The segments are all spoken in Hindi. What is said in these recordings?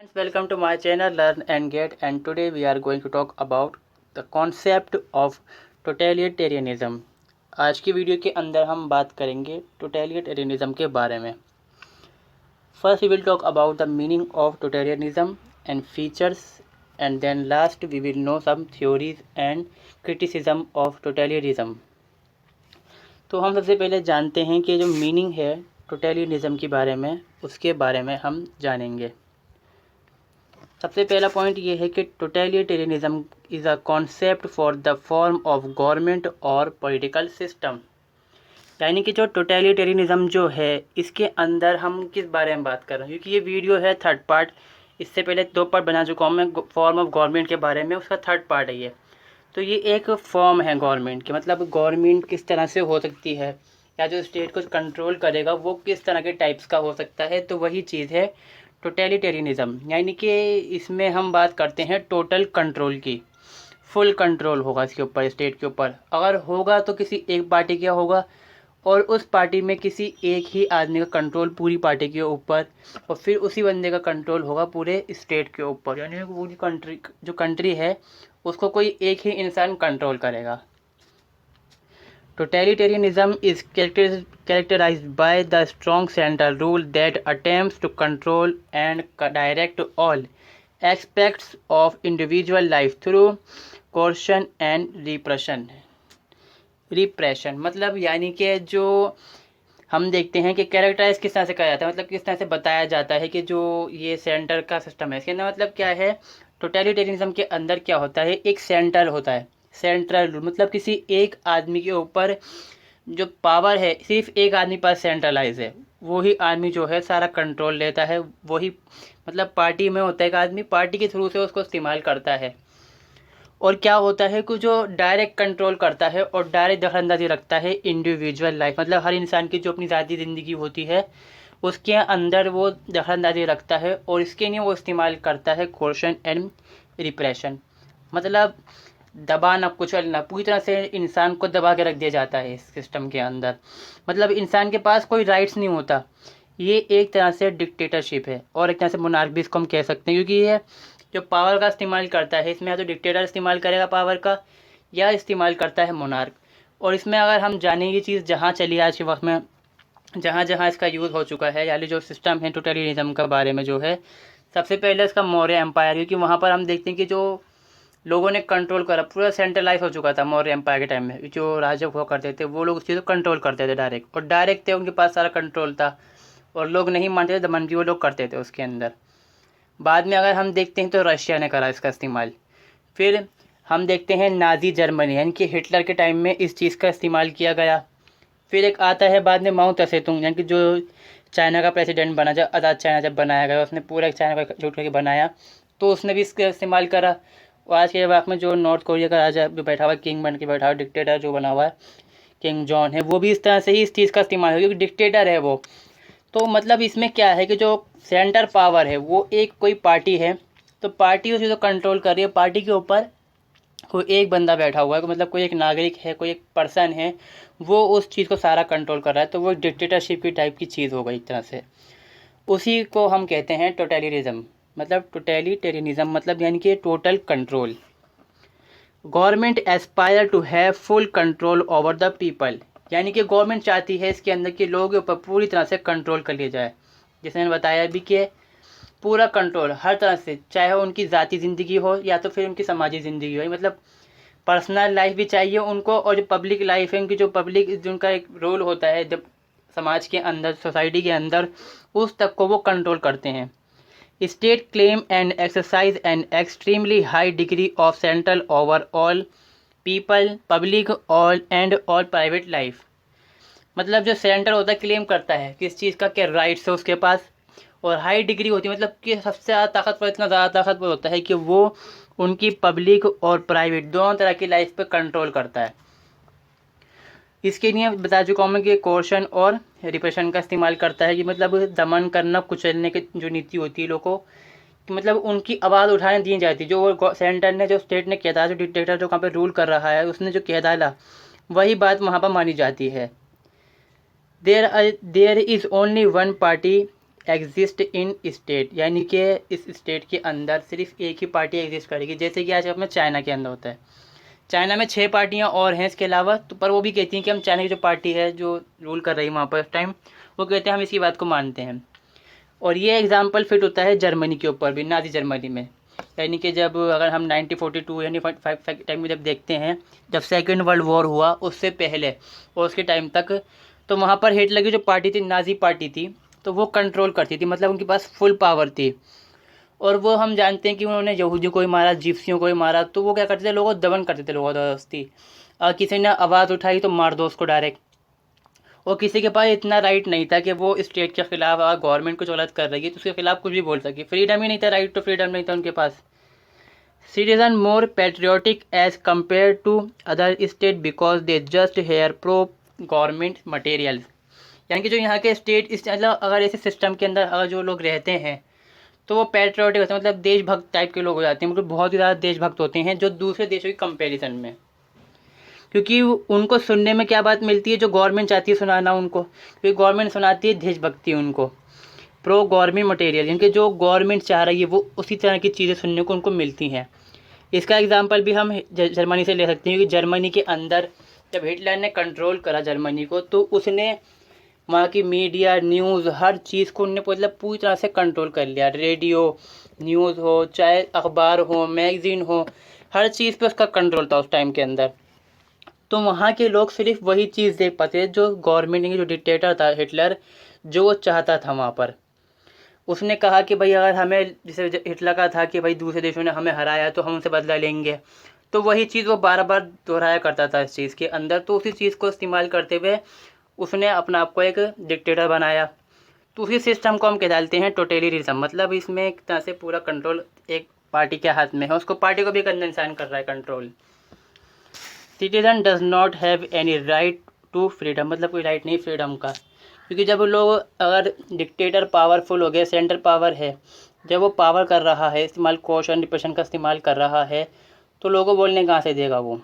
Friends, welcome to my channel Learn and Get, and today we are going to talk about the concept of totalitarianism. आज की वीडियो के अंदर हम बात करेंगे totalitarianism के बारे में. First we will talk about the meaning of totalitarianism and features, and then last we will know some theories and criticism of totalitarianism. तो हम सबसे पहले जानते हैं कि जो मीनिंग है टोटलिटरियनिज्म के बारे में, उसके बारे में हम जानेंगे. सबसे पहला पॉइंट ये है कि totalitarianism is a concept for the form of government और पॉलिटिकल सिस्टम. यानी कि जो टोटलिटेरियनिज्म जो है, इसके अंदर हम किस बारे में बात कर रहे हैं, क्योंकि ये वीडियो है थर्ड पार्ट. इससे पहले 2 पार्ट बना चुका हूँ मैं फॉर्म ऑफ गवर्नमेंट के बारे में, उसका थर्ड पार्ट है ये. तो ये एक फॉर्म है गवर्नमेंट की, मतलब गवर्नमेंट किस तरह से हो सकती है या जो स्टेट को कंट्रोल करेगा वो किस तरह के टाइप्स का हो सकता है. तो वही चीज़ है टोटलिटेरियनिज्म. यानी कि इसमें हम बात करते हैं टोटल कंट्रोल की. फुल कंट्रोल होगा इसके ऊपर, स्टेट के ऊपर. अगर होगा तो किसी एक पार्टी का होगा, और उस पार्टी में किसी एक ही आदमी का कंट्रोल पूरी पार्टी के ऊपर, और फिर उसी बंदे का कंट्रोल होगा पूरे स्टेट के ऊपर. यानी पूरी कंट्री है उसको कोई एक ही इंसान कंट्रोल करेगा. Totalitarianism is characterized by the strong central rule that attempts to control and direct all aspects of individual life through coercion and repression. मतलब यानी कि जो हम देखते हैं कि कैरेक्टराइज किस तरह से करा जाता है, मतलब किस तरह से बताया जाता है कि जो ये सेंटर का सिस्टम है, इसके अंदर मतलब क्या है. टोटलिटेरियनिज्म के अंदर क्या होता है, एक सेंटर होता है. सेंट्रल रूल मतलब किसी एक आदमी के ऊपर जो पावर है सिर्फ एक आदमी पास सेंट्रलाइज है, वही आदमी जो है सारा कंट्रोल लेता है. वही मतलब पार्टी में होता है एक आदमी, पार्टी के थ्रू से उसको इस्तेमाल करता है. और क्या होता है कि जो डायरेक्ट कंट्रोल करता है और डायरेक्ट दखलंदाजी रखता है इंडिविजुअल लाइफ, मतलब हर इंसान की जो अपनी ज़ाती ज़िंदगी होती है उसके अंदर वो दखलंदाजी रखता है, और इसके लिए वो इस्तेमाल करता है कोर्शन एंड रिप्रेशन. मतलब दबाना, कुचलना, पूरी तरह से इंसान को दबा के रख दिया जाता है इस सिस्टम के अंदर. मतलब इंसान के पास कोई राइट्स नहीं होता. ये एक तरह से डिक्टेटरशिप है, और एक तरह से मोनार्क भी इसको हम कह सकते हैं, क्योंकि ये जो पावर का इस्तेमाल करता है इसमें या तो डिक्टेटर इस्तेमाल करेगा पावर का, या इस्तेमाल करता है मोनार्क. और इसमें अगर हम जाने ये चीज़ जहाँ चली आज के वक्त में, जहाँ जहाँ इसका यूज़ हो चुका है, यानी जो सिस्टम है टोटलिटेरियनिज्म के बारे में जो है, सबसे पहले इसका मौर्य एम्पायर, क्योंकि वहाँ पर हम देखते हैं कि जो लोगों ने कंट्रोल करा, पूरा सेंट्रलाइज हो चुका था मौर्य एम्पायर के टाइम में. जो राजा हुआ करते थे वो लोग उस चीज़ को कंट्रोल करते थे डायरेक्ट, और डायरेक्ट थे, उनके पास सारा कंट्रोल था, और लोग नहीं मानते थे, दमन भी वो लोग करते थे उसके अंदर. बाद में अगर हम देखते हैं तो रशिया ने करा इसका इस्तेमाल. फिर हम देखते हैं नाजी जर्मनी, यानी कि हिटलर के टाइम में इस चीज़ का इस्तेमाल किया गया. फिर एक आता है बाद में माओ त्से-तुंग, यानी कि जो चाइना का प्रेसिडेंट बना, जब आज़ाद चाइना जब बनाया गया, उसने पूरा चाइना को जुट करके बनाया, तो उसने भी इसका इस्तेमाल करा. और आज के वक्त में जो नॉर्थ कोरिया का राजा जो बैठा हुआ, किंग बन के बैठा हुआ, डिक्टेटर जो बना हुआ है, किंग जॉन है, वो भी इस तरह से ही इस चीज़ का इस्तेमाल हो, क्योंकि डिक्टेटर है वो. तो मतलब इसमें क्या है कि जो सेंटर पावर है वो एक कोई पार्टी है, तो पार्टी उसी को कंट्रोल कर रही है. पार्टी के ऊपर कोई एक बंदा बैठा हुआ है, मतलब कोई एक नागरिक है, कोई एक पर्सन है, वो उस चीज़ को सारा कंट्रोल कर रहा है. तो वो डिक्टेटरशिप की टाइप की चीज़ हो गई एक तरह से. उसी को हम कहते हैं टोटलिटेरिज्म. मतलब टोटलिटेरियनिज्म मतलब यानी कि total control. Government aspire to have full control over the people, यानी कि गवर्नमेंट चाहती है इसके अंदर के लोगों के ऊपर पूरी तरह से कंट्रोल कर लिया जाए. जैसे मैंने बताया अभी कि पूरा कंट्रोल हर तरह से, चाहे उनकी ज़ाती ज़िंदगी हो या तो फिर उनकी समाजी ज़िंदगी हो, मतलब पर्सनल लाइफ भी चाहिए उनको, और जो पब्लिक लाइफ है उनकी, जो पब्लिक जिनका एक रोल होता है जब समाज के अंदर, सोसाइटी के अंदर, उस तक को वो कंट्रोल करते हैं. State claim and exercise an extremely high degree of central over all people, public all and all private life. मतलब जो सेंटर होता है क्लेम करता है किस चीज़ का, क्या राइट्स है उसके पास, और हाई डिग्री होती है, मतलब कि सबसे ज़्यादा ताकतवर, इतना ज़्यादा ताकतवर होता है कि वो उनकी पब्लिक और प्राइवेट दोनों तरह की लाइफ पे कंट्रोल करता है. इसके लिए बता चुका हूँ मैं कि कोर्शन और रिप्रेशन का इस्तेमाल करता है, कि मतलब दमन करना, कुचलने की जो नीति होती है लोगों को, कि मतलब उनकी आवाज़ उठाने दी जाती है. जो सेंटर ने, जो स्टेट ने किया था, जो डिक्टेटर जो वहाँ पे रूल कर रहा है, उसने जो कह डाला वही बात वहाँ पर मानी जाती है. There is only one party exist in state, यानी कि इस स्टेट के अंदर सिर्फ एक ही पार्टी एग्जिस्ट करेगी, जैसे कि आज अपने चाइना के अंदर होता है। चाइना में 6 पार्टियां और हैं इसके अलावा, तो पर वो भी कहती हैं कि हम चाइना की जो पार्टी है जो रूल कर रही है वहाँ पर इस टाइम, वो कहते हैं हम इसी बात को मानते हैं। और ये एग्जाम्पल फिट होता है जर्मनी के ऊपर भी, नाज़ी जर्मनी में। यानी कि जब अगर हम 1942 यानी 5 टाइम में जब देखते हैं, जब सेकेंड वर्ल्ड वॉर हुआ उससे पहले और उसके टाइम तक, तो वहाँ पर हिटलर की जो पार्टी थी, नाज़ी पार्टी थी, तो वो कंट्रोल करती थी, मतलब उनके पास फुल पावर थी। और वो हम जानते हैं कि उन्होंने यहूदियों को ही मारा, जिप्सियों को ही मारा, तो वो क्या करते थे, लोगों को दमन करते थे, लोगों ज़बरदस्ती। किसी ने आवाज़ उठाई तो मार दो उसको डायरेक्ट। और किसी के पास इतना राइट नहीं था कि वो स्टेट के खिलाफ, अगर गवर्नमेंट कुछ गलत कर रही है तो उसके खिलाफ कुछ भी बोल सके, फ्रीडम ही नहीं था, राइट टू फ्रीडम नहीं था उनके पास। Citizen more patriotic as compare to other state because they just hear pro government material. यानी कि जो यहाँ के स्टेट इस मतलब अगर ऐसे सिस्टम के अंदर अगर जो लोग रहते हैं तो वो पैट्रियोटिक होते हैं, मतलब देशभक्त टाइप के लोग हो जाते हैं, मतलब बहुत ही ज़्यादा देशभक्त होते हैं जो दूसरे देशों की कंपैरिजन में। क्योंकि उनको सुनने में क्या बात मिलती है, जो गवर्नमेंट चाहती है सुनाना उनको, क्योंकि गवर्नमेंट सुनाती है देशभक्ति उनको, प्रो गवर्नमेंट मटेरियल, यानी कि जो गवर्नमेंट चाह रही है वो उसी तरह की चीज़ें सुनने को उनको मिलती हैं। इसका एग्जांपल भी हम जर्मनी से ले सकते हैं, क्योंकि जर्मनी के अंदर जब हिटलर ने कंट्रोल करा जर्मनी को, तो उसने वहाँ की मीडिया, न्यूज़, हर चीज़ को उनने मतलब पूरी तरह से कंट्रोल कर लिया। रेडियो न्यूज़ हो, चाहे अखबार हो, मैगज़ीन हो, हर चीज़ पे उसका कंट्रोल था उस टाइम के अंदर। तो वहाँ के लोग सिर्फ वही चीज़ देख पाते थे जो गवर्नमेंट, जो डिक्टेटर था हिटलर, जो वो चाहता था वहाँ पर। उसने कहा कि भाई अगर हमें, जैसे हिटलर का था कि भाई दूसरे देशों ने हमें हराया तो हम उनसे बदला लेंगे, तो वही चीज़ वो बार बार दोहराया करता था इस चीज़ के अंदर। तो उसी चीज़ को इस्तेमाल करते हुए उसने अपना आप को एक डिक्टेटर बनाया। तो उसी सिस्टम को हम कह डालते हैं टोटलिटरिज्म, मतलब इसमें एक तरह से पूरा कंट्रोल एक पार्टी के हाथ में है, उसको पार्टी को भी एक अंदर इंसान कर रहा है control. Citizen does not have any right to freedom, मतलब कोई राइट नहीं फ्रीडम का, क्योंकि जब लोग, अगर डिक्टेटर पावरफुल हो गए, सेंट्रल पावर है, जब वो पावर कर रहा है, इस्तेमाल कोशन डिप्रेशन का इस्तेमाल कर रहा है, तो लोगों को बोलने कहाँ से देगा वो,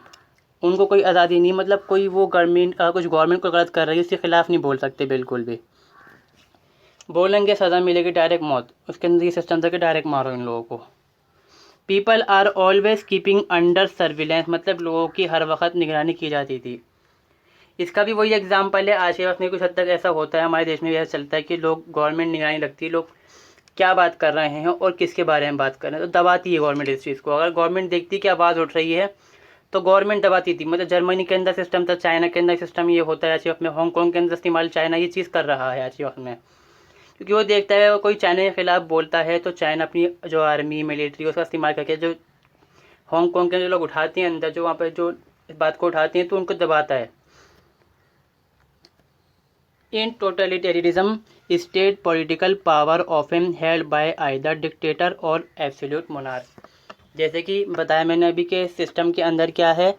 उनको कोई आज़ादी नहीं, मतलब कोई वो गवर्नमेंट कुछ गवर्नमेंट को गलत कर रही है उसके खिलाफ नहीं बोल सकते बिल्कुल भी। बोलेंगे सज़ा मिलेगी डायरेक्ट मौत, उसके अंदर ये सिस्टम था कि डायरेक्ट मारो इन लोगों को। People are always keeping under surveillance, मतलब लोगों की हर वक्त निगरानी की जाती थी। इसका भी वही एग्जाम्पल है, आज के वक्त में कुछ हद तक ऐसा होता है, हमारे देश में भी ऐसा चलता है कि लोग, गवर्नमेंट निगरानी रखती है, लोग क्या बात कर रहे हैं और किसके बारे में बात कर रहे हैं, तो दबाती है गवर्नमेंट इस चीज़ को। अगर गवर्नमेंट देखती कि आवाज़ उठ रही है तो गवर्नमेंट दबाती थी, मतलब जर्मनी के अंदर सिस्टम था, चाइना के अंदर सिस्टम ये होता है आज के वक्त में, हांगकॉन्ग के अंदर इस्तेमाल चाइना ये चीज़ कर रहा है आज के वक्त में, क्योंकि वो देखता है कोई चाइना के खिलाफ बोलता है तो चाइना अपनी जो आर्मी मिलिट्री उसका इस्तेमाल करके जो हांगकॉन्ग के जो लोग उठाते हैं अंदर, जो वहाँ पर जो इस बात को उठाते हैं, तो उनको दबाता है। In totalitarianism state political power often held by either dictator और एब्सोल्यूट मोनार्क। जैसे कि बताया मैंने अभी के सिस्टम के अंदर क्या है,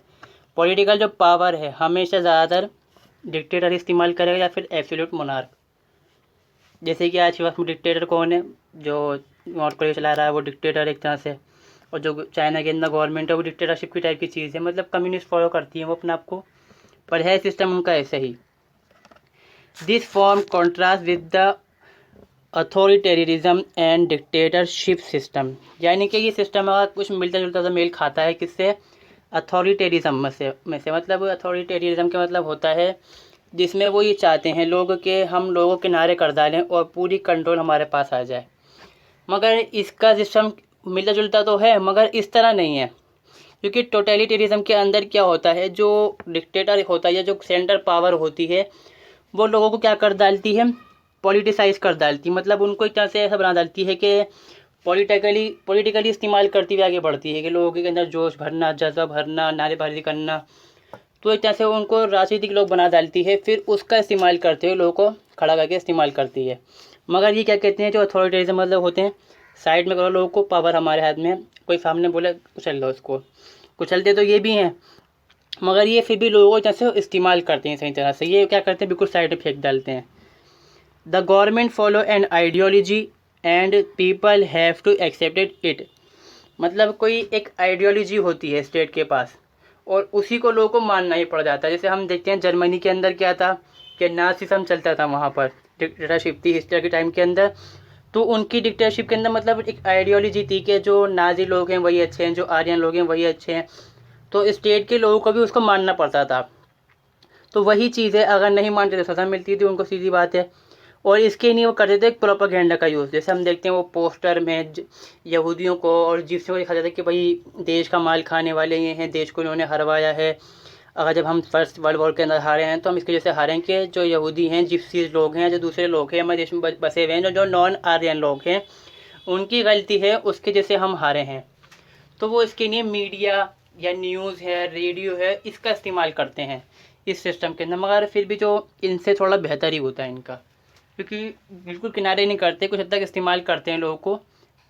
पॉलिटिकल जो पावर है हमेशा ज़्यादातर डिक्टेटर इस्तेमाल करेगा या फिर एब्सोल्यूट मोनार्क। जैसे कि आज के वक्त में डिक्टेटर कौन है, जो नॉर्थ कोरिया चला रहा है वो डिक्टेटर एक तरह से, और जो चाइना के अंदर गवर्नमेंट है वो डिक्टेटरशिप की टाइप की चीज़ है, मतलब कम्युनिस्ट फॉलो करती है वो अपने आप को, पर है सिस्टम उनका ऐसे ही। This form contrast with the authoritarianism and dictatorship system, यानी कि ये सिस्टम अगर कुछ मिलता जुलता सा मेल खाता है किससे, अथॉरिटेरिज्म में से मतलब अथॉरिटेरिज्म का मतलब होता है जिसमें वो ये चाहते हैं लोग के हम लोगों के किनारे कर डालें और पूरी कंट्रोल हमारे पास आ जाए। मगर इसका सिस्टम मिलता जुलता तो है मगर इस तरह नहीं है, क्योंकि टोटलिटेरिज्म के अंदर क्या होता है, जो डिक्टेटर होता है या जो सेंट्रल पावर होती है वो लोगों को क्या कर डालती है, पॉलिटिसाइज कर डालती है, मतलब उनको एक तरह से ऐसा बना डालती है कि पॉलिटिकली इस्तेमाल करती हुई आगे बढ़ती है, कि लोगों के अंदर जोश भरना, जज्बा भरना, नारेबाजी करना, तो एक तरह से उनको राजनीतिक लोग बना डालती है, फिर उसका इस्तेमाल करते हुए लोगों को खड़ा करके इस्तेमाल करती है। मगर ये क्या कहते हैं, जो अथॉरिटेरिज्म मतलब होते हैं साइड में करो लोगों को, पावर हमारे हाथ में, कोई सामने बोले कुचल दो उसको, कुचलते तो ये भी हैं मगर ये फिर भी लोगों को जैसे इस्तेमाल करते हैं सही तरह से, ये क्या करते हैं बिल्कुल साइड में फेंक डालते हैं। The government follow an ideology and people have to accepted it, मतलब कोई एक आइडियोलॉजी होती है स्टेट के पास और उसी को लोगों को मानना ही पड़ जाता है। जैसे हम देखते हैं जर्मनी के अंदर क्या था, कि नाजिज्म चलता था वहाँ पर, डिक्टेटरशिप थी हिटलर के टाइम के अंदर। तो उनकी डिक्टेटरशिप के अंदर मतलब एक आइडियोलॉजी थी कि जो नाजी लोग हैं वही अच्छे हैं, जो आर्यन लोग हैं वही अच्छे हैं। तो स्टेट के लोगों को भी उसको मानना पड़ता था। तो वही चीज़ है, अगर नहीं मानते तो सज़ा मिलती थी उनको, सीधी बात है। और इसके लिए वो करते थे एक प्रोपेगेंडा का यूज़। जैसे हम देखते हैं वो पोस्टर में यहूदियों को और जिप्सियों को दिखा जाता है कि भाई देश का माल खाने वाले ये हैं, देश को इन्होंने हरवाया है। अगर जब हम फर्स्ट वर्ल्ड वॉर के अंदर हारे हैं तो हम इसकी वजह से हारे हैं कि जो यहूदी हैं, जिप्सीज लोग हैं, जो दूसरे लोग हैं हमारे देश में बसे हुए हैं, जो नॉन आर्यन लोग हैं, उनकी गलती है, उसके जैसे हम हारे हैं। तो वो इसके लिए मीडिया या न्यूज़ है, रेडियो है, इसका इस्तेमाल करते हैं इस सिस्टम के अंदर। मगर फिर भी जो इनसे थोड़ा बेहतर ही होता है इनका, क्योंकि बिल्कुल किनारे नहीं करते, कुछ हद तक इस्तेमाल करते हैं लोगों को,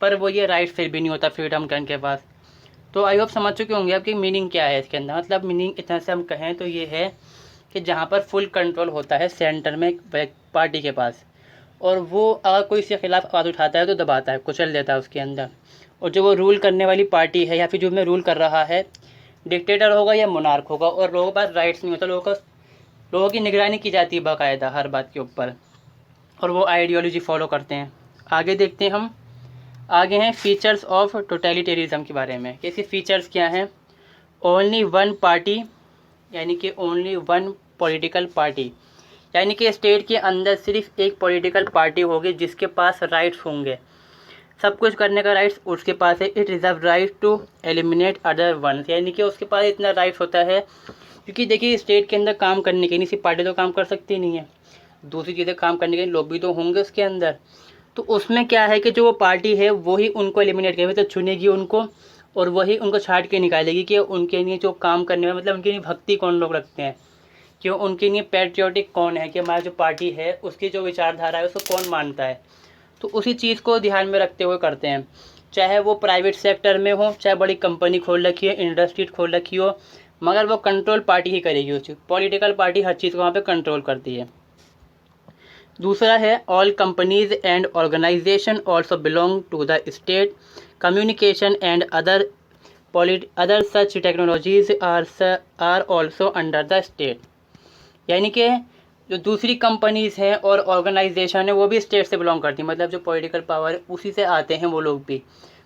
पर वो ये राइट फिर भी नहीं होता फ्रीडम के उनके पास। तो आई होप समझ चुके होंगे आपकी मीनिंग क्या है इसके अंदर। मतलब मीनिंग इतना से हम कहें तो ये है कि जहाँ पर फुल कंट्रोल होता है सेंटर में एक पार्टी के पास, और वो अगर कोई इसके खिलाफ आवाज़ उठाता है तो दबाता है, कुचल देता है उसके अंदर। और जो वो रूल करने वाली पार्टी है या फिर जो में रूल कर रहा है, डिक्टेटर होगा या मोनार्क होगा, और लोगों के पास राइट्स नहीं होता, लोगों की निगरानी की जाती है बाकायदा हर बात के ऊपर, और वो आइडियोलॉजी फॉलो करते हैं। आगे देखते हैं हम, आगे हैं फीचर्स ऑफ टोटलिटेरिज्म के बारे में। इसके फीचर्स क्या हैं? ओनली वन पार्टी, यानी कि ओनली वन पॉलिटिकल पार्टी, यानी कि स्टेट के अंदर सिर्फ एक पॉलिटिकल पार्टी होगी जिसके पास राइट्स होंगे, सब कुछ करने का राइट्स उसके पास है। It reserve right to eliminate other ones, यानी कि उसके पास इतना राइट्स होता है, क्योंकि देखिए स्टेट के अंदर काम करने के लिए सिर्फ पार्टी तो काम कर सकती नहीं है, दूसरी चीज़ें काम करने के लिए लोग भी तो होंगे उसके अंदर। तो उसमें क्या है कि जो वो पार्टी है वही उनको एलिमिनेट करेगी, तो चुनेगी उनको, और वही उनको छांट के निकालेगी कि उनके लिए जो काम करने में, मतलब उनके लिए भक्ति कौन लोग रखते हैं, कि उनके लिए पैट्रियोटिक कौन है, कि हमारा जो पार्टी है उसकी जो विचारधारा है उसको कौन मानता है। तो उसी चीज़ को ध्यान में रखते हुए करते हैं, चाहे वो प्राइवेट सेक्टर में हो, चाहे बड़ी कंपनी खोल रखी है, इंडस्ट्री खोल रखी हो, मगर वो कंट्रोल पार्टी ही करेगी उस चीज़। पॉलिटिकल पार्टी हर चीज़ को वहाँ पे कंट्रोल करती है। दूसरा है all companies and organisation also belong to the state, communication and other such technologies are also under the state, यानी कि जो दूसरी कंपनीज़ हैं और ऑर्गेनाइजेशन है वो भी स्टेट से बिलोंग करती हैं, मतलब जो पॉलिटिकल पावर है उसी से आते हैं वो लोग भी।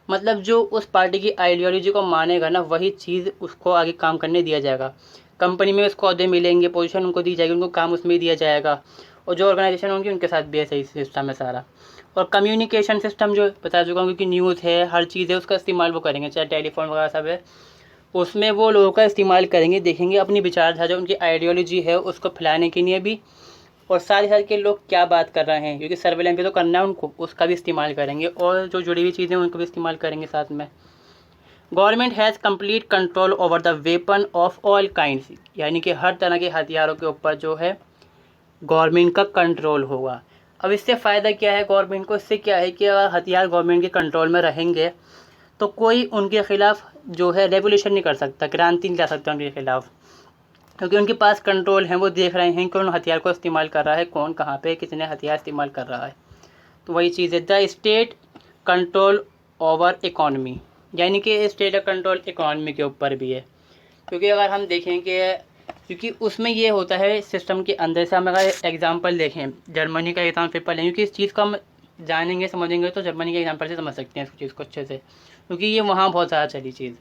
मतलब जो उस पार्टी की आइडियोलॉजी को मानेगा ना, वही चीज़ उसको आगे काम करने दिया जाएगा। कंपनी में उसको अहदे मिलेंगे, पोजीशन उनको दी जाएगी, उनको काम उसमें दिया जाएगा, और जो ऑर्गेनाइजेशन होंगी उनके साथ भी ऐसा ही सिस्टम है सारा। और कम्युनिकेशन सिस्टम जो बता चुका हूँ, क्योंकि न्यूज़ है, हर चीज़ है, उसका इस्तेमाल वो करेंगे, चाहे टेलीफोन वगैरह सब है, उसमें वो लोगों का इस्तेमाल करेंगे, देखेंगे अपनी विचारधारा जो उनकी आइडियोलॉजी है उसको फैलाने के लिए भी, और साथ ही साथ के लोग क्या बात कर रहे हैं, क्योंकि सर्वेलेंस भी तो करना है उनको, उसका भी इस्तेमाल करेंगे, और जो जुड़ी हुई चीज़ें उनको भी इस्तेमाल करेंगे साथ में। Government has complete control over the weapon of all kinds, यानी कि हर तरह के हथियारों के ऊपर जो है गवर्नमेंट का कंट्रोल होगा। अब इससे फ़ायदा क्या है गवर्नमेंट को? इससे क्या है कि अगर हथियार गवर्नमेंट के कंट्रोल में रहेंगे तो कोई उनके ख़िलाफ़ जो है रेवोल्यूशन नहीं कर सकता, क्रांति नहीं ला सकता उनके खिलाफ़, क्योंकि उनके पास कंट्रोल है, वो देख रहे हैं कौन हथियार को इस्तेमाल कर रहा है, कौन कहाँ पे कितने हथियार इस्तेमाल कर रहा है। तो वही चीज़ है, the state control over economy, यानी कि स्टेट का कंट्रोल इकॉनमी के ऊपर भी है। क्योंकि अगर हम देखें कि क्योंकि उसमें ये होता है सिस्टम के अंदर से, हम अगर एग्जांपल देखें जर्मनी का एग्जाम पेपर लें, क्योंकि इस चीज़ को हम जानेंगे समझेंगे तो जर्मनी के एग्जाम्पल से समझ सकते हैं इस चीज़ को अच्छे से, क्योंकि ये वहाँ बहुत ज़्यादा चली चीज़।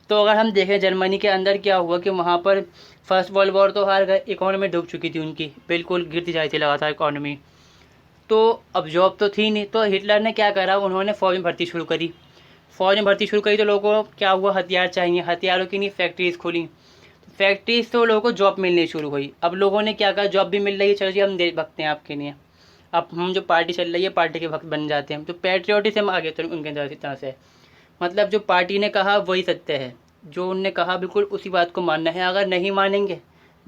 तो अगर हम देखें जर्मनी के अंदर क्या हुआ कि वहाँ पर फर्स्ट वर्ल्ड वॉर तो हार गए, इकोनॉमी डूब चुकी थी उनकी, बिल्कुल गिरती जाती थी लगातार इकोनॉमी। तो अब जॉब तो थी नहीं, तो हिटलर ने क्या करा, उन्होंने फ़ौज में भर्ती शुरू करी। फ़ौज में भर्ती शुरू करी तो लोगों को क्या हुआ, हथियार चाहिए, हथियारों की नहीं फैक्ट्रीज़ खुली, फैक्ट्रीज तो लोगों को जॉब मिलनी शुरू हुई। अब लोगों ने क्या कहा, जॉब भी मिल रही है, चलो जी हम देश भगते हैं आपके लिए, अब हम जो पार्टी चल रही है पार्टी के भक्त बन जाते हैं। तो पैट्रियोटिज्म आ गया तो उनके अंदर इस तरह से, मतलब जो पार्टी ने कहा वही सत्य है, जो उनने कहा बिल्कुल उसी बात को मानना है, अगर नहीं मानेंगे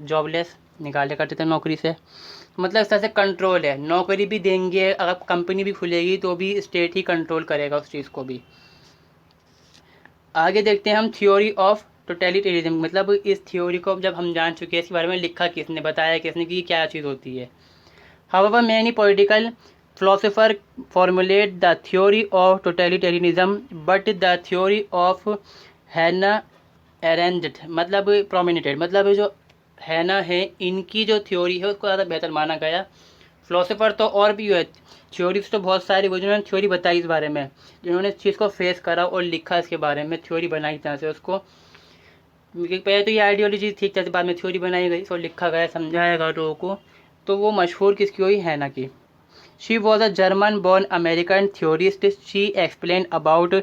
जॉबलेस निकाले करते थे नौकरी से। मतलब इस तरह से कंट्रोल है, नौकरी भी देंगे, अगर कंपनी भी खुलेगी तो भी स्टेट ही कंट्रोल करेगा उस चीज़ को भी। आगे देखते हैं हम थ्योरी ऑफ टोटलिटेरिज्म, मतलब इस थ्योरी को जब हम जान चुके हैं, इसके बारे में लिखा किसने, बताया किसने कि क्या चीज़ होती है। However, many political philosophers formulate the theory of totalitarianism, but the theory of Hannah Arendt मतलब prominent, मतलब जो हैना है, इनकी जो थ्योरी है उसको ज़्यादा बेहतर माना गया। फ़िलोसोफर तो और भी है, थ्योरीज तो बहुत सारी वो जिन्होंने थ्योरी बताई इस बारे में, जिन्होंने इस चीज़ को फेस करा और लिखा इसके बारे में, थ्योरी बनाई तरह से उसको। पहले तो ये आइडियोलॉजी ठीक तरह से, बाद में थ्योरी बनाई गई, इसको लिखा गया, समझाया गया लोगों को। तो वो मशहूर किसकी हुई, हैना की। She was a German born American theorist. She explain about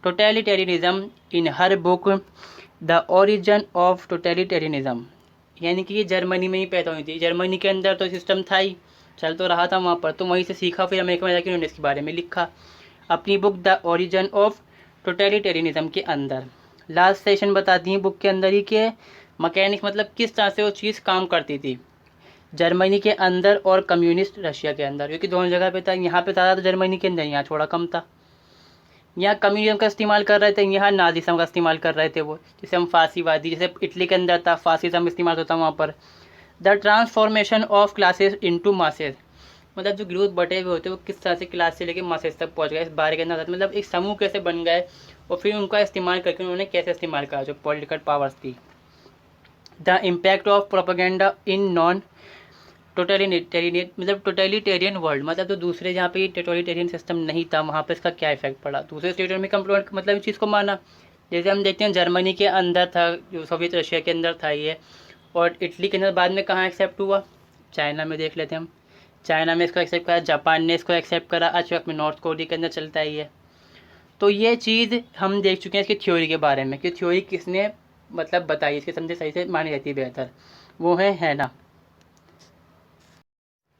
totalitarianism in her book the origin of totalitarianism. यानी कि ये जर्मनी में ही पैदा हुई थी, जर्मनी के अंदर तो सिस्टम था ही, चल तो रहा था वहाँ पर, तो वहीं से सीखा, फिर अमेरिका में जाकर उन्होंने इसके बारे में लिखा अपनी book the origin of totalitarianism के अंदर। लास्ट सेशन बताती हैं बुक के अंदर ही कि मैकेनिक्स मतलब किस तरह से वो चीज़ काम करती थी जर्मनी के अंदर और कम्युनिस्ट रशिया के अंदर, क्योंकि दोनों जगह पे था। यहाँ पे ज़्यादा तो जर्मनी के अंदर, यहाँ थोड़ा कम था। यहाँ कम्युनिज्म का इस्तेमाल कर रहे थे, यहाँ नाजिज्म का इस्तेमाल कर रहे थे वो, जैसे हम फांसीवादी, जैसे इटली के अंदर था फासिज्म इस्तेमाल होता वहाँ पर। The transformation of classes into masses, मतलब जो ग्रुप बटे हुए होते हैं वो किस तरह से क्लास से लेकर मासेस तक पहुँच गए, इस बारे के अंदर मतलब एक समूह कैसे बन गए और फिर उनका इस्तेमाल करके उन्होंने कैसे इस्तेमाल करा जो पॉलिटिकल पावर्स थी। The impact of propaganda in non totalitarian मतलब टोटलिटेरियन वर्ल्ड, मतलब तो दूसरे जहाँ पे टोटलिटेरियन सिस्टम नहीं था वहाँ पे इसका क्या इफेक्ट पड़ा, दूसरे स्टेटों में कंप्लोट मतलब इस चीज़ को माना। जैसे हम देखते हैं जर्मनी के अंदर था, जो सोवियत रशिया के अंदर था ये, और इटली के अंदर बाद में कहाँ एक्सेप्ट हुआ, चाइना में देख लेते हैं हम, चाइना में इसको एक्सेप्ट करा, जापान ने इसको एक्सेप्ट करा, आज वक्त में नॉर्थ कोरिया के अंदर चलता ही है। तो ये चीज़ हम देख चुके हैं इसकी थ्योरी के बारे में कि थ्योरी किसने मतलब बताई, इसके समझे सही से मानी जाती है बेहतर, वो है ना।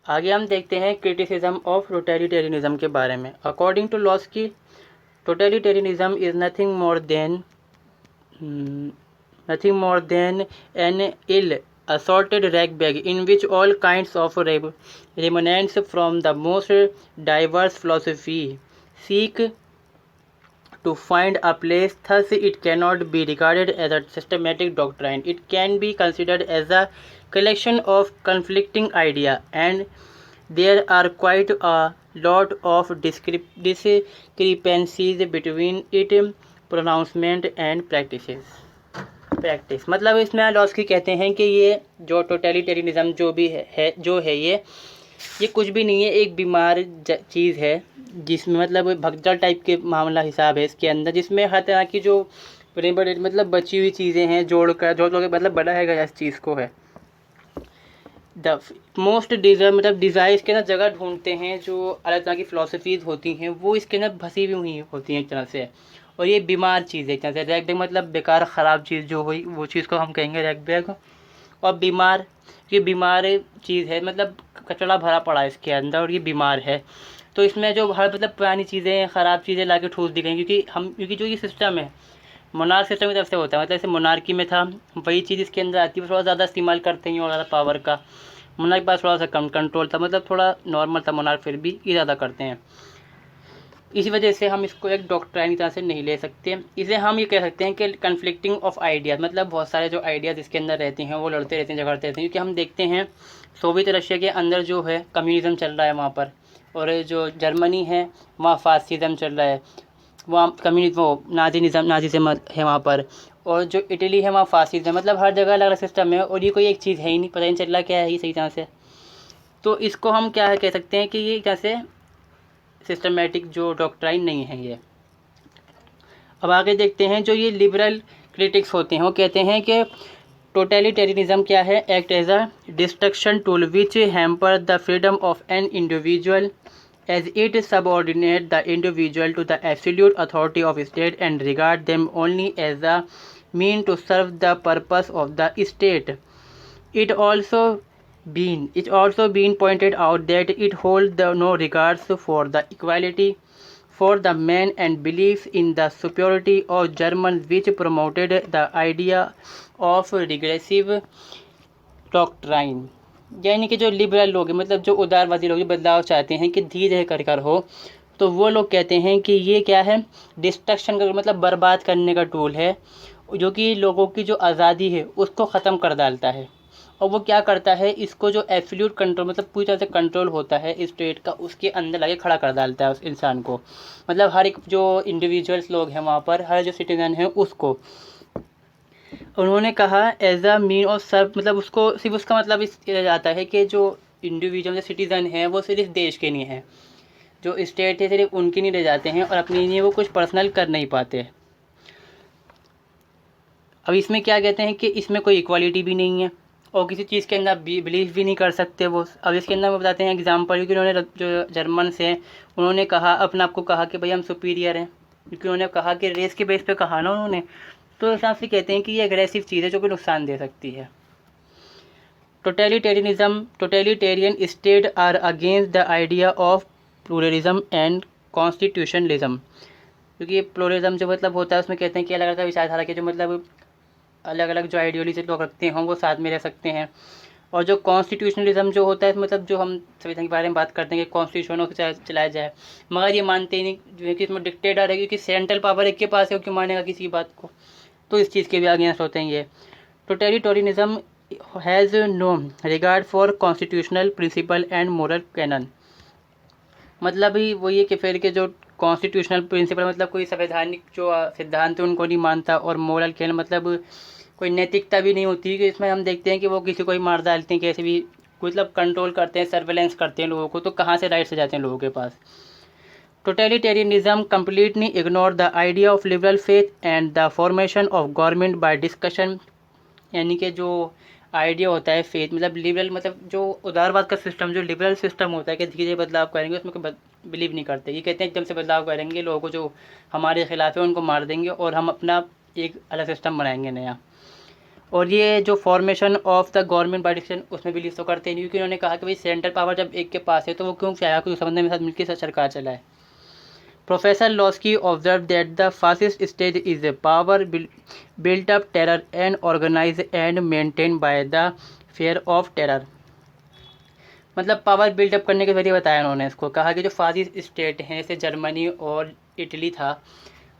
आगे हम देखते हैं क्रिटिसिज्म ऑफ टोटलिटेरियनिज्म के बारे में। According to Laski, totalitarianism is nothing more than an ill assorted rag bag in which all kinds of remnants from the most diverse philosophy seek to find a place. Thus it cannot be regarded as a systematic doctrine. It can be considered as a collection of conflicting ideas, and there are quite a lot of discrepancies between its pronouncement and practice। मतलब इसमें लॉस्की कहते हैं कि ये जो टोटलिटेरियनिज्म जो भी है ये कुछ भी नहीं है, एक बीमार चीज़ है जिसमें मतलब भगदड़ टाइप के मामला हिसाब है इसके अंदर, जिसमें हर तरह की जो बड़े बड़े मतलब बची हुई चीज़ें हैं जोड़ के मतलब बढ़ाया गया इस चीज़ को है। द मोस्ट मतलब डिज़ायर इसके अंदर जगह ढूंढते हैं, जो अलग तरह की फ़िलासफ़ीज़ होती हैं वो इसके अंदर फंसी हुई होती हैं एक तरह से, और ये बीमार चीज़ है एक तरह से। रैग बैग मतलब बेकार ख़राब चीज़ जो हुई वो चीज़ को हम कहेंगे रैग बैग, और बीमार, ये बीमार चीज़ है मतलब कचरा भरा पड़ा है इसके अंदर और ये बीमार है। तो इसमें जो हर मतलब पुरानी चीज़ें ख़राब चीज़ें ला के ठूस दी गई, क्योंकि जो ये सिस्टम है मोनार्क सिस्टम की तरफ से होता है, मतलब जैसे मोनार्की में था वही चीज़ इसके अंदर आती है, थोड़ा ज़्यादा इस्तेमाल करते हैं और ज़्यादा पावर का। मोनार्क के पास थोड़ा सा कम कंट्रोल था, मतलब थोड़ा नॉर्मल था मोनार्क, फिर भी ये ज़्यादा करते हैं। इसी वजह से हम इसको एक डॉक्ट्राइन की तरह से नहीं ले सकते। इसे हम ये कह सकते हैं कि कन्फ्लिक्टिंग ऑफ आइडियाज़, मतलब बहुत सारे जो आइडियाज़ इसके अंदर रहते हैं वो लड़ते रहते हैं, झगड़ते रहते हैं। क्योंकि हम देखते हैं सोवियत रशिया के अंदर जो है कम्युनिज़्म चल रहा है वहाँ पर, और जो जर्मनी है वहाँ फासिज्म चल रहा है, वहाँ नाजिज्म है वहाँ पर, और जो इटली है वहाँ फासिज्म, मतलब हर जगह अलग अलग सिस्टम है और ये कोई एक चीज़ है ही नहीं, पता नहीं चल रहा क्या है ये सही तरह से। तो इसको हम क्या है कह सकते हैं कि ये कैसे सिस्टमेटिक जो डॉक्ट्राइन नहीं है ये। अब आगे देखते हैं जो ये लिबरल क्रिटिक्स होते हैं वो कहते हैं कि टोटलिटेरियनिज्म क्या है, act as a destruction tool which hamper the freedom of an individual as it subordinate the individual to the absolute authority of state and regard them only as a mean to serve the purpose of the state. It also been pointed out that it holds no regards for the equality for the man and believes in the superiority of Germans, which promoted the idea of regressive doctrine। यानी कि जो लिबरल लोग हैं, मतलब जो उदारवादी लोग, जो बदलाव चाहते हैं कि धीरे कर हो, तो वो लोग कहते हैं कि ये क्या है, डिस्ट्रक्शन का मतलब बर्बाद करने का टूल है, जो कि लोगों की जो आज़ादी है उसको ख़त्म कर डालता है। और वो क्या करता है, इसको जो एब्सोल्यूट कंट्रोल मतलब पूरी तरह से कंट्रोल होता है स्टेट का, उसके अंदर लाके खड़ा कर डालता है उस इंसान को, मतलब हर एक जो इंडिविजुअल्स लोग हैं वहाँ पर, हर जो सिटीज़न है उसको। उन्होंने कहा एज अ मीन ऑफ सर्व, मतलब उसको सिर्फ उसका मतलब इस जाता है कि जो इंडिविजुअल सिटीज़न हैं वो सिर्फ देश के नहीं हैं, जो स्टेट है सिर्फ उनके नहीं रह जाते हैं और अपने लिए वो कुछ पर्सनल कर नहीं पाते। अब इसमें क्या कहते हैं कि इसमें कोई इक्वालिटी भी नहीं है और किसी चीज़ के अंदर बिलीव भी नहीं कर सकते वो। अब इसके अंदर वो बताते हैं एग्जाम्पल कि उन्होंने जो जर्मन्स हैं उन्होंने कहा अपने आप को कहा कि भाई हम सुपीरियर हैं, क्योंकि उन्होंने कहा कि रेस के बेस पे कहा ना उन्होंने, तो इस हिसाब से कहते हैं कि ये एग्रेसिव चीज़ है जो कि नुकसान दे सकती है। Totalitarian state are against the idea of pluralism and constitutionalism, क्योंकि प्लूरलिज्म जो मतलब होता है उसमें कहते हैं कि अलग अलग विचारधारा के जो मतलब अलग अलग जो आइडियोलॉजी लोग रखते हैं वो साथ में रह सकते हैं। और जो कॉन्स्टिट्यूशनलिज्म जो होता है मतलब जो हम संविधान के बारे में बात करते हैं कि कॉन्स्टिट्यूशनों से चलाया जाए, मगर ये मानते ही नहीं जो है कि इसमें डिक्टेटर है, क्योंकि सेंट्रल पावर एक के पास है, क्यों मानेगा किसी बात को, तो इस चीज़ के भी अगेंस्ट होते हैं ये। Totalitarianism has no regard for constitutional principle and moral canon, मतलब ही वो ये कि फिर के जो कॉन्स्टिट्यूशनल प्रिंसिपल मतलब कोई संवैधानिक जो सिद्धांत है उनको नहीं मानता, और मोरल कैनन मतलब कोई नैतिकता भी नहीं होती, कि इसमें हम देखते हैं कि वो किसी को ही मार डालते हैं, कैसे भी मतलब कंट्रोल करते हैं, सर्वेलेंस करते हैं लोगों को, तो कहाँ से राइट्स आ जाते हैं लोगों के पास। Totalitarianism completely ignore the idea of liberal faith and the formation of government by discussion, यानी कि जो आइडिया होता है फेथ मतलब लिबरल मतलब जो उदारवाद का सिस्टम, जो लिबरल सिस्टम होता है कि धीरे धीरे बदलाव करेंगे, उसमें कोई बिलीव नहीं करते। ये कहते हैं एकदम से बदलाव करेंगे, लोगों को जो हमारे खिलाफ है उनको मार देंगे और हम अपना एक अलग सिस्टम बनाएंगे नया। और ये जो formation of the government by discussion उसमें बिलीव तो करते नहीं, क्योंकि उन्होंने कहा कि भाई सेंट्रल पावर जब एक के पास है तो वो क्यों चाहेगा कि उस संबंध में साथ मिलकर सरकार चलाए। Professor Losky observed that the fascist state is a power built up terror and organized and maintained by the fear of terror, मतलब पावर बिल्डअप करने के जरिए बताया उन्होंने इसको। कहा कि जो फासिस्ट स्टेट हैं जैसे जर्मनी और इटली था,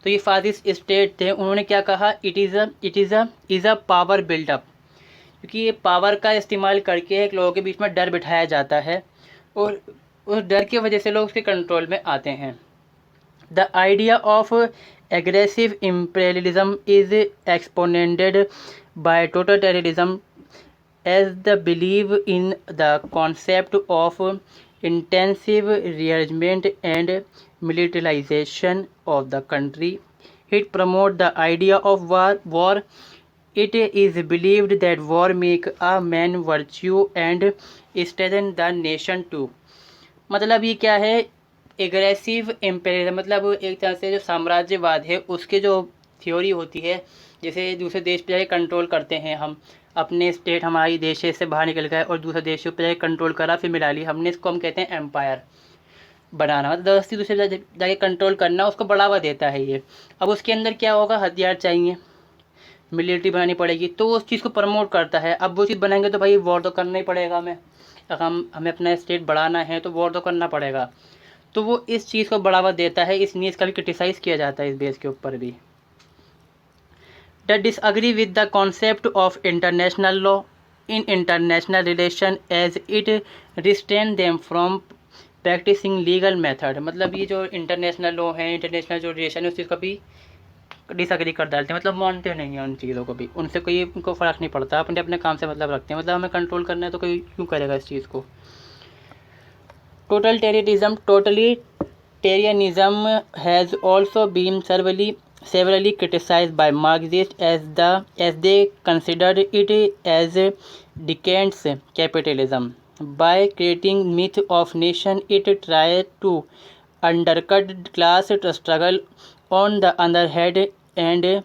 तो ये फासिस्ट स्टेट थे, उन्होंने क्या कहा, इज़ अ पावर बिल्डअप, क्योंकि ये पावर का इस्तेमाल करके एक लोगों के बीच में डर बिठाया जाता है और उस डर की वजह से लोग उसके कंट्रोल में आते हैं। The idea of aggressive imperialism is expounded by totalitarianism as the belief in the concept of intensive rearmament and militarization of the country. It promotes the idea of war. It is believed that war make a man virtue and strengthen the nation too. मतलब ये क्या है, एग्रेसिव एम्पेरियलिज्म मतलब एक तरह से जो साम्राज्यवाद है उसके जो थ्योरी होती है, जैसे दूसरे देश पे जाके कंट्रोल करते हैं हम, अपने स्टेट हमारी देश से बाहर निकल गए और दूसरे देशों पे जाके कंट्रोल करा, फिर मिला ली हमने, इसको हम कहते हैं एम्पायर बनाना, मतलब जबरदस्ती दूसरे जाके कंट्रोल करना, उसको बढ़ावा देता है ये। अब उसके अंदर क्या होगा, हथियार चाहिए, मिलिट्री बनानी पड़ेगी, तो उस चीज़ को प्रमोट करता है। अब वो चीज़ बनाएंगे तो भाई वॉर तो करना ही पड़ेगा हमें, अगर हमें अपना स्टेट बढ़ाना है तो वॉर तो करना पड़ेगा, तो वो इस चीज़ को बढ़ावा देता है, इसलिए इसका भी क्रिटिसाइज़ किया जाता है इस बेस के ऊपर भी। The disagree with the concept of international law in international relation as it restrain them from practicing legal method, मतलब ये जो इंटरनेशनल लॉ है, इंटरनेशनल जो रिलेशन है, उस चीज़ को भी डिसअग्री कर डालते हैं, मतलब मानते नहीं हैं उन चीज़ों को भी, उनसे कोई उनको फ़र्क नहीं पड़ता, अपने अपने काम से मतलब रखते हैं, मतलब हमें कंट्रोल करना है तो कोई क्यों करेगा इस चीज़ को। Totalitarianism has also been severely criticized by Marxists as they considered it as decadent capitalism. By creating myth of nation, it tried to undercut class struggle on the other hand and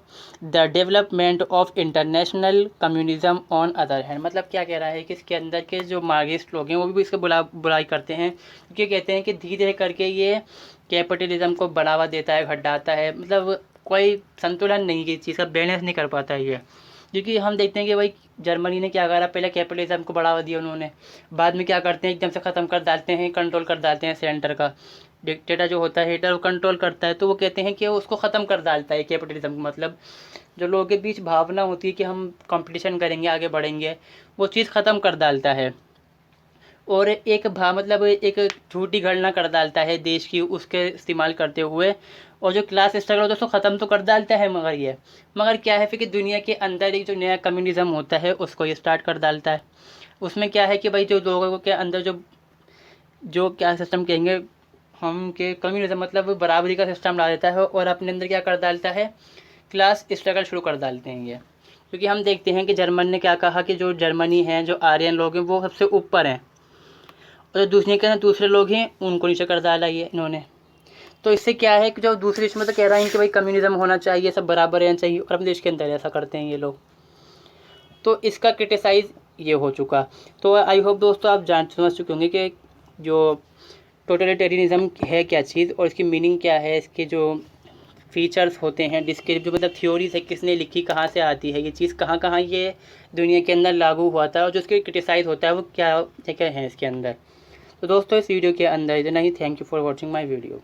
the development of international communism on other hand, मतलब क्या कह रहा है कि इसके अंदर के जो मार्क्सिस्ट लोग हैं वो भी इसको बुराई करते हैं, क्योंकि कहते हैं कि धीरे धीरे करके ये कैपिटलिज्म को बढ़ावा देता है, घटाता है, मतलब कोई संतुलन नहीं है, इस चीज़ का बैलेंस नहीं कर पाता है ये। क्योंकि हम देखते हैं कि भाई जर्मनी ने क्या करा, पहले कैपिटलिज्म को बढ़ावा दिया उन्होंने, बाद में क्या करते हैं, एकदम से ख़त्म कर डालते हैं, कंट्रोल कर डालते हैं, सेंटर का डिक्टेटर जो होता है, हिटलर, वो कंट्रोल करता है, तो वो कहते हैं कि उसको ख़त्म कर डालता है कैपिटलिज्म को, मतलब जो लोगों के बीच भावना होती है कि हम कंपटीशन करेंगे, आगे बढ़ेंगे, वो चीज़ ख़त्म कर डालता है। और एक मतलब एक झूठी घटना कर डालता है देश की उसके इस्तेमाल करते हुए, और जो क्लास स्ट्रगल होता है उसको ख़त्म तो कर डालता है, मगर क्या है फिर कि दुनिया के अंदर एक जो नया कम्युनिज़्म होता है उसको ये स्टार्ट कर डालता है। उसमें क्या है कि भाई जो लोगों के अंदर जो जो क्या सिस्टम कहेंगे हम के कम्युनिज़्म मतलब बराबरी का सिस्टम ला देता है, और अपने अंदर क्या कर डालता है, क्लास स्ट्रगल शुरू कर डालते हैं ये। क्योंकि हम देखते हैं कि जर्मन ने क्या कहा कि जो जर्मनी है, जो आर्यन लोग हैं वो सबसे ऊपर हैं, और जो दूसरे लोग हैं उनको नीचे कर डाला ये इन्होंने। तो इससे क्या है कि जो दूसरे देश में तो कह रहे हैं कि भाई कम्युनिज़्म होना चाहिए, सब बराबर रहना चाहिए, और अपने देश के अंदर ऐसा करते हैं ये लोग। तो इसका क्रिटिसाइज़ ये हो चुका। तो आई होप दोस्तों आप जान समझ चुके होंगे कि जो टोटलिटेरियनिज़्म है क्या चीज़, और इसकी मीनिंग क्या है, इसके जो फीचर्स होते हैं, डिस्क्रिप्टिव मतलब थ्योरीज है, किसने लिखी, कहाँ से आती है ये चीज़, कहाँ कहाँ ये दुनिया के अंदर लागू हुआ था, और जो इसके क्रिटिसाइज़ होता है वो क्या क्या है इसके अंदर। तो दोस्तों इस वीडियो के अंदर इतना ही। Thank you for watching my video.